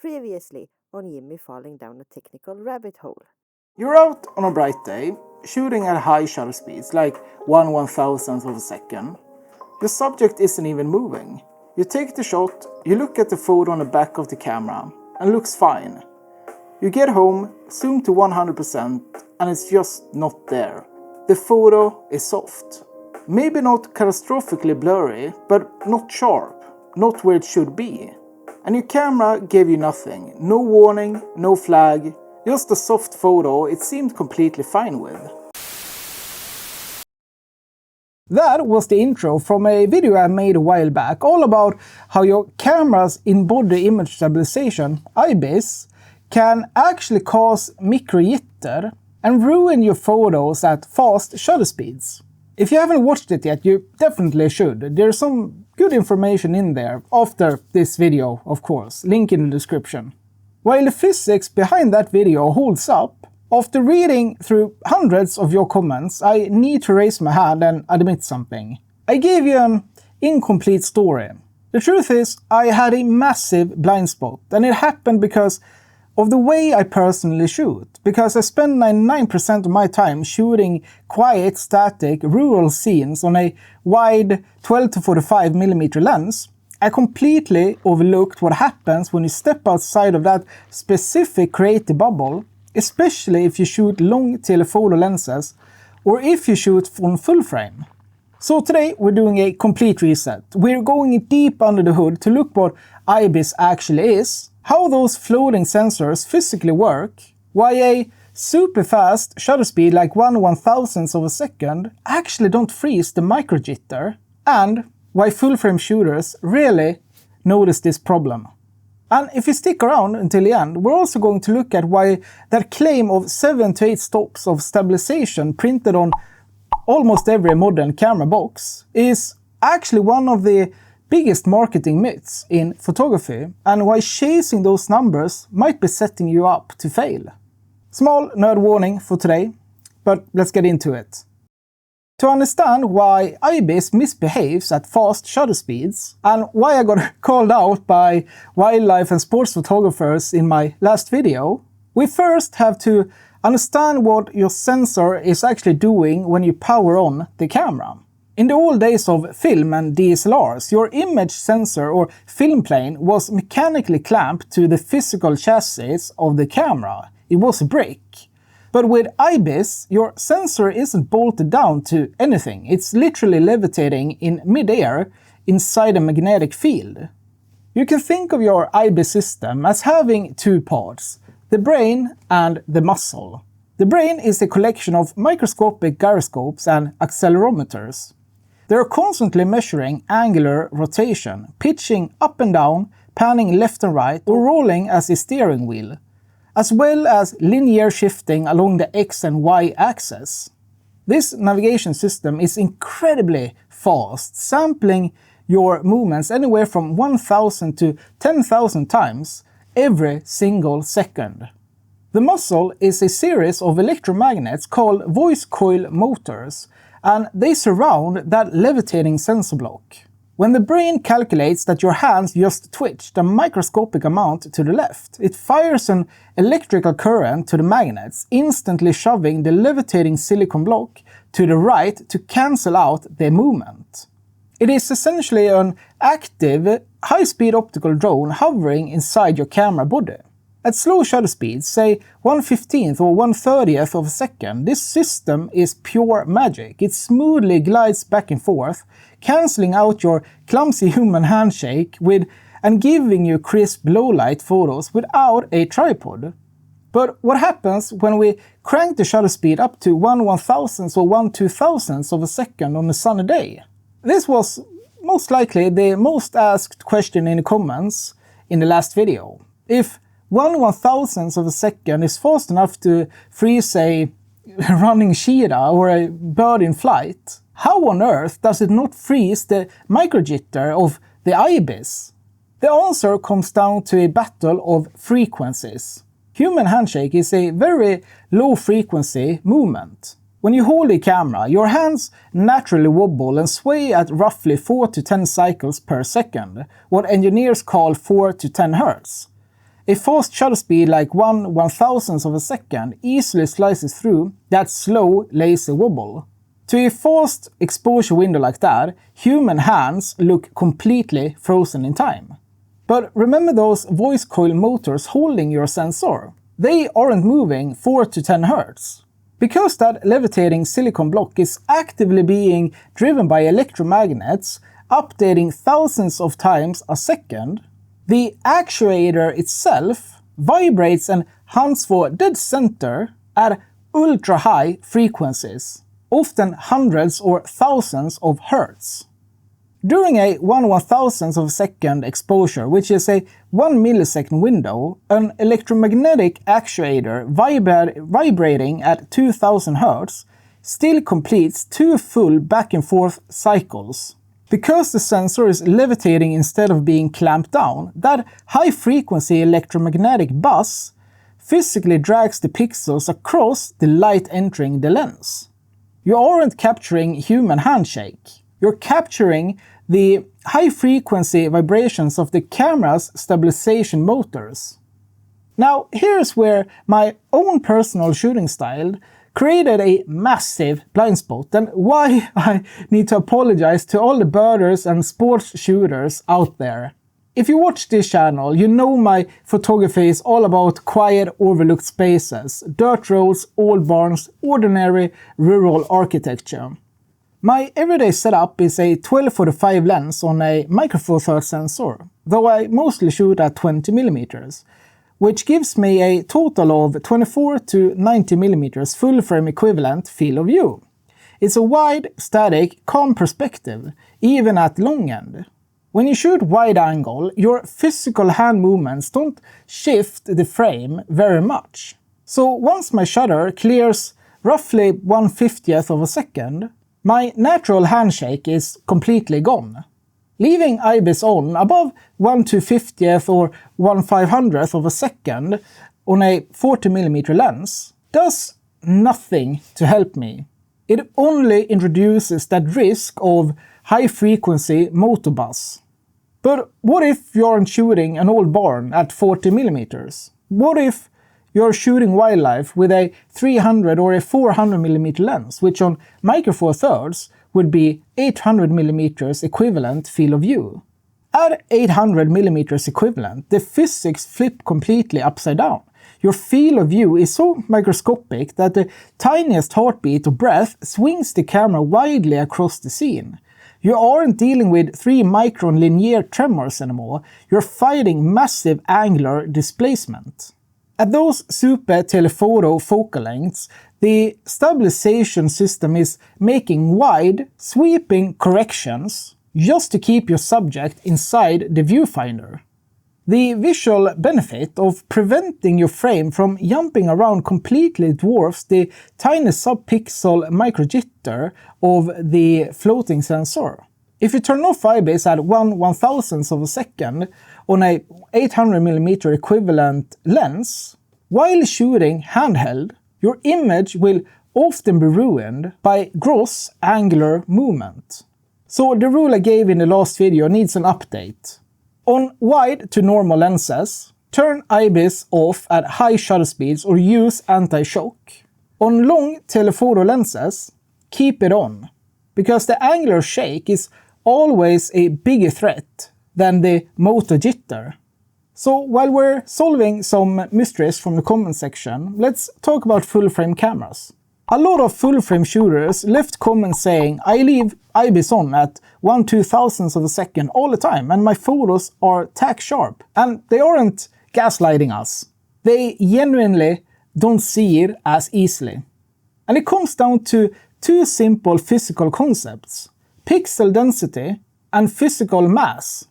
Previously on Jimmy falling down a technical rabbit hole. You're out on a bright day, shooting at high shutter speeds, like 1/1000th of a second. The subject isn't even moving. You take the shot, you look at the photo on the back of the camera, and it looks fine. You get home, zoom to 100%, and it's just not there. The photo is soft. Maybe not catastrophically blurry, but not sharp, not where it should be. And your camera gave you nothing. No warning, no flag, just a soft photo it seemed completely fine with. That was the intro from a video I made a while back, all about how your camera's in-body image stabilization, IBIS, can actually cause micro jitter and ruin your photos at fast shutter speeds. If you haven't watched it yet, you definitely should. There's some good information in there after this video, of course, link in the description. While the physics behind that video holds up, after reading through hundreds of your comments, I need to raise my hand and admit something. I gave you an incomplete story. The truth is, I had a massive blind spot, and it happened because of the way I personally shoot, because I spend 99% of my time shooting quiet, static, rural scenes on a wide 12 to 45mm lens. I completely overlooked what happens when you step outside of that specific creative bubble, especially if you shoot long telephoto lenses or if you shoot on full frame. So today we're doing a complete reset. We're going deep under the hood to look what IBIS actually is, how those floating sensors physically work, why a super fast shutter speed like 1/1000th of a second actually don't freeze the micro jitter, and why full-frame shooters really notice this problem. And if you stick around until the end, we're also going to look at why that claim of 7 to 8 stops of stabilization printed on almost every modern camera box is actually one of the biggest marketing myths in photography, and why chasing those numbers might be setting you up to fail. Small nerd warning for today, but let's get into it. To understand why IBIS misbehaves at fast shutter speeds, and why I got called out by wildlife and sports photographers in my last video, we first have to understand what your sensor is actually doing when you power on the camera. In the old days of film and DSLRs, your image sensor or film plane was mechanically clamped to the physical chassis of the camera. It was a brick. But with IBIS, your sensor isn't bolted down to anything. It's literally levitating in mid-air inside a magnetic field. You can think of your IBIS system as having two parts, the brain and the muscle. The brain is a collection of microscopic gyroscopes and accelerometers. They're constantly measuring angular rotation, pitching up and down, panning left and right, or rolling as a steering wheel, as well as linear shifting along the X and Y axis. This navigation system is incredibly fast, sampling your movements anywhere from 1,000 to 10,000 times every single second. The muscle is a series of electromagnets called voice coil motors, and they surround that levitating sensor block. When the brain calculates that your hands just twitched a microscopic amount to the left, it fires an electrical current to the magnets, instantly shoving the levitating silicon block to the right to cancel out the movement. It is essentially an active, high-speed optical drone hovering inside your camera body. At slow shutter speeds, say 1/15th or 1/30th of a second, this system is pure magic. It smoothly glides back and forth, cancelling out your clumsy human handshake and giving you crisp low-light photos without a tripod. But what happens when we crank the shutter speed up to 1/1000th or 1/2000th of a second on a sunny day? This was most likely the most asked question in the comments in the last video. If 1/1000th of a second is fast enough to freeze a running cheetah or a bird in flight, how on earth does it not freeze the microjitter of the IBIS? The answer comes down to a battle of frequencies. Human handshake is a very low frequency movement. When you hold a camera, your hands naturally wobble and sway at roughly 4 to 10 cycles per second, what engineers call 4 to 10 Hz. A fast shutter speed like 1/1000th of a second easily slices through that slow laser wobble. To a fast exposure window like that, human hands look completely frozen in time. But remember those voice coil motors holding your sensor? They aren't moving 4 to 10 Hz. Because that levitating silicon block is actively being driven by electromagnets, updating thousands of times a second, the actuator itself vibrates and hunts for dead center at ultra-high frequencies, often hundreds or thousands of hertz. During a 1/1000th of a second exposure, which is a 1 millisecond window, an electromagnetic actuator vibrating at 2000 Hz still completes 2 full back and forth cycles. Because the sensor is levitating instead of being clamped down, that high-frequency electromagnetic buzz physically drags the pixels across the light entering the lens. You aren't capturing human handshake. You're capturing the high-frequency vibrations of the camera's stabilization motors. Now, here's where my own personal shooting style created a massive blind spot, and why I need to apologize to all the birders and sports shooters out there. If you watch this channel, you know my photography is all about quiet, overlooked spaces, dirt roads, old barns, ordinary rural architecture. My everyday setup is a 12-45 lens on a Micro Four Thirds sensor, though I mostly shoot at 20mm, which gives me a total of 24 to 90mm full-frame equivalent field of view. It's a wide, static, calm perspective, even at long end. When you shoot wide angle, your physical hand movements don't shift the frame very much. So once my shutter clears roughly 1/50th of a second, my natural handshake is completely gone. Leaving IBIS on above 1/250th or 1/500th of a second on a 40mm lens does nothing to help me. It only introduces that risk of high-frequency motor buzz. But what if you aren't shooting an old barn at 40mm? What if you're shooting wildlife with a 300 or a 400mm lens, which on Micro Four Thirds would be 800mm equivalent field of view? At 800mm equivalent, the physics flip completely upside down. Your field of view is so microscopic that the tiniest heartbeat or breath swings the camera widely across the scene. You aren't dealing with 3-micron linear tremors anymore, you're fighting massive angular displacement. At those super telephoto focal lengths, the stabilization system is making wide, sweeping corrections just to keep your subject inside the viewfinder. The visual benefit of preventing your frame from jumping around completely dwarfs the tiny sub-pixel micro-jitter of the floating sensor. If you turn off IBIS at 1/1000th of a second on a 800mm equivalent lens, while shooting handheld, your image will often be ruined by gross angular movement. So the rule I gave in the last video needs an update. On wide to normal lenses, turn IBIS off at high shutter speeds or use anti-shock. On long telephoto lenses, keep it on, because the angular shake is always a bigger threat than the motor jitter. So while we're solving some mysteries from the comment section, let's talk about full-frame cameras. A lot of full-frame shooters left comments saying, I leave IBIS on at 1/2000th of a second all the time and my photos are tack sharp. And they aren't gaslighting us. They genuinely don't see it as easily. And it comes down to two simple physical concepts: pixel density and physical mass.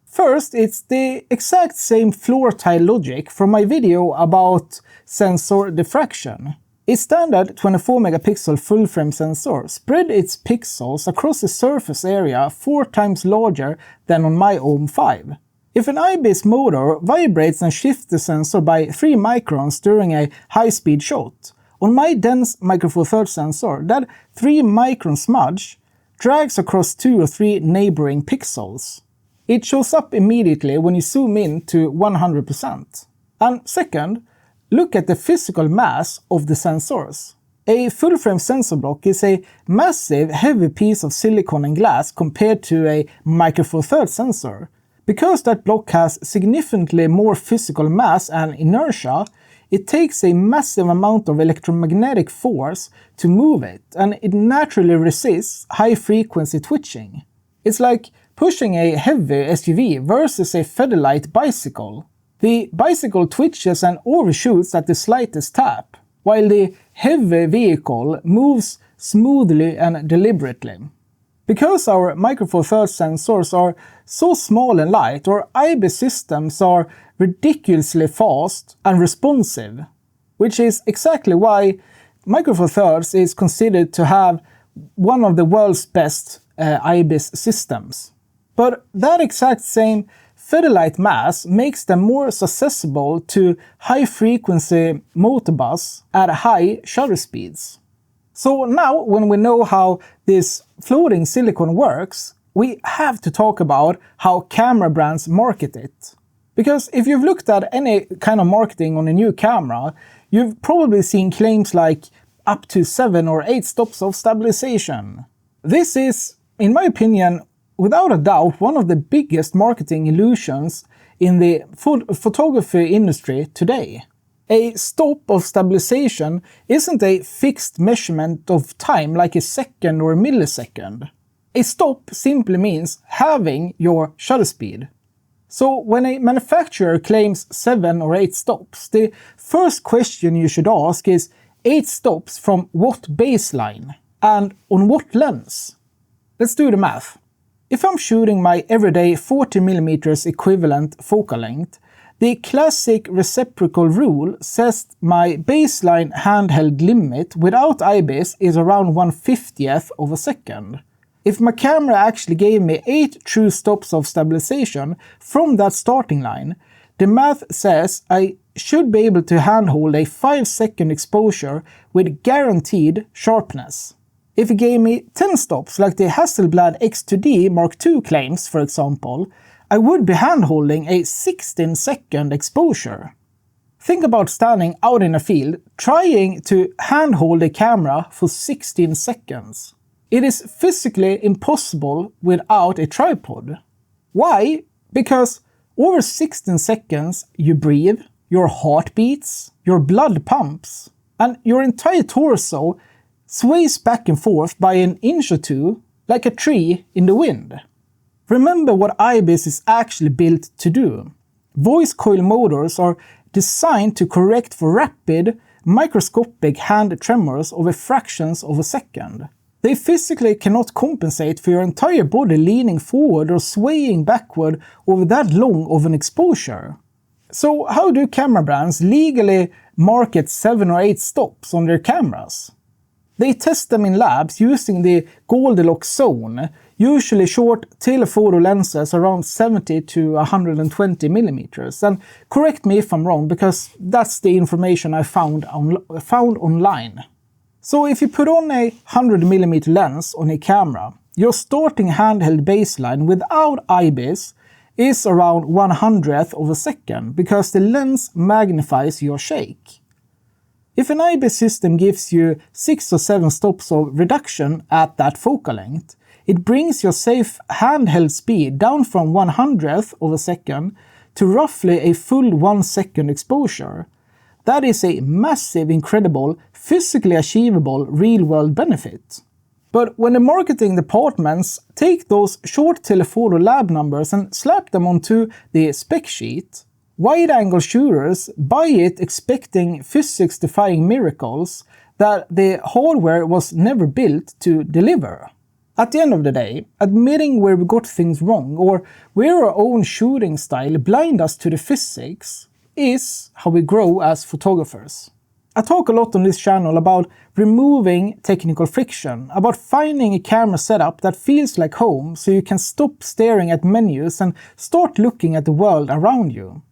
First, it's the exact same floor tile logic from my video about sensor diffraction. A standard 24 megapixel full frame sensor spread its pixels across a surface area 4 times larger than on my own 5. If an IBIS motor vibrates and shifts the sensor by 3 microns during a high-speed shot, on my dense Micro Four Thirds sensor, that 3 micron smudge drags across 2 or 3 neighboring pixels. It shows up immediately when you zoom in to 100%. And second, look at the physical mass of the sensors. A full-frame sensor block is a massive, heavy piece of silicon and glass compared to a Micro Four Thirds sensor. Because that block has significantly more physical mass and inertia, it takes a massive amount of electromagnetic force to move it, and it naturally resists high-frequency twitching. It's like pushing a heavy SUV versus a featherlight bicycle. The bicycle twitches and overshoots at the slightest tap, while the heavy vehicle moves smoothly and deliberately. Because our Micro Four Thirds sensors are so small and light, our IBIS systems are ridiculously fast and responsive, which is exactly why Micro Four Thirds is considered to have one of the world's best IBIS systems. But that exact same featherlight mass makes them more susceptible to high-frequency motor buzz at high shutter speeds. So now, when we know how this floating silicon works, we have to talk about how camera brands market it. Because if you've looked at any kind of marketing on a new camera, you've probably seen claims like up to 7 or 8 stops of stabilization. This is, in my opinion, without a doubt, one of the biggest marketing illusions in the photography industry today. A stop of stabilization isn't a fixed measurement of time like a second or a millisecond. A stop simply means having your shutter speed. So when a manufacturer claims 7 or 8 stops, the first question you should ask is 8 stops from what baseline and on what lens? Let's do the math. If I'm shooting my everyday 40mm equivalent focal length, the classic reciprocal rule says my baseline handheld limit without IBIS is around 1/50th of a second. If my camera actually gave me 8 true stops of stabilization from that starting line, the math says I should be able to handhold a 5-second exposure with guaranteed sharpness. If it gave me 10 stops like the Hasselblad X2D Mark II claims, for example, I would be handholding a 16-second exposure. Think about standing out in a field trying to handhold a camera for 16 seconds. It is physically impossible without a tripod. Why? Because over 16 seconds you breathe, your heart beats, your blood pumps, and your entire torso sways back and forth by an inch or two like a tree in the wind. Remember what IBIS is actually built to do. Voice coil motors are designed to correct for rapid, microscopic hand tremors over fractions of a second. They physically cannot compensate for your entire body leaning forward or swaying backward over that long of an exposure. So how do camera brands legally market 7 or 8 stops on their cameras? They test them in labs using the Goldilocks zone, usually short telephoto lenses around 70 to 120 millimeters. And correct me if I'm wrong, because that's the information I found online. So if you put on a 100mm lens on a camera, your starting handheld baseline without IBIS is around 1/100th of a second, because the lens magnifies your shake. If an IBIS system gives you 6 or 7 stops of reduction at that focal length, it brings your safe handheld speed down from 1/100th of a second to roughly a full 1 second exposure. That is a massive, incredible, physically achievable real-world benefit. But when the marketing departments take those short telephoto lab numbers and slap them onto the spec sheet, wide-angle shooters buy it expecting physics-defying miracles that the hardware was never built to deliver. At the end of the day, admitting where we got things wrong or where our own shooting style blind us to the physics is how we grow as photographers. I talk a lot on this channel about removing technical friction, about finding a camera setup that feels like home so you can stop staring at menus and start looking at the world around you.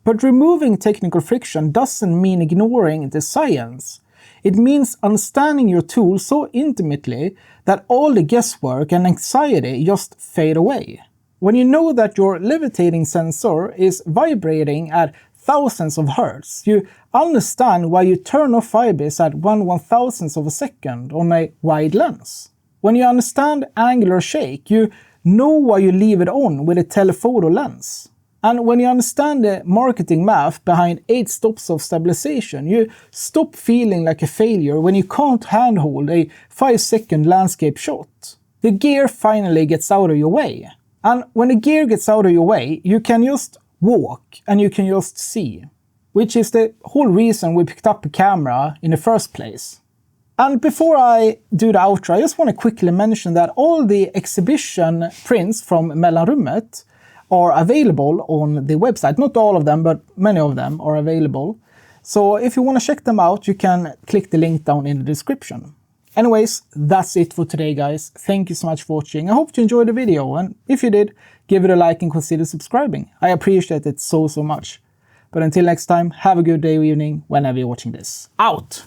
But removing technical friction doesn't mean ignoring the science. It means understanding your tool so intimately that all the guesswork and anxiety just fade away. When you know that your levitating sensor is vibrating at thousands of hertz. You understand why you turn off IBIS at 1/1000th of a second on a wide lens. When you understand angular shake, you know why you leave it on with a telephoto lens. And when you understand the marketing math behind 8 stops of stabilization, you stop feeling like a failure when you can't handhold a 5-second landscape shot. The gear finally gets out of your way. And when the gear gets out of your way, you can just walk and you can just see. Which is the whole reason we picked up a camera in the first place. And before I do the outro, I just want to quickly mention that all the exhibition prints from Mellanrummet are available on the website. Not all of them, but many of them are available. So if you want to check them out, you can click the link down in the description. Anyways, that's it for today, guys. Thank you so much for watching. I hope you enjoyed the video, and if you did, give it a like and consider subscribing. I appreciate it so much. But until next time, have a good day or evening whenever you're watching this. Out!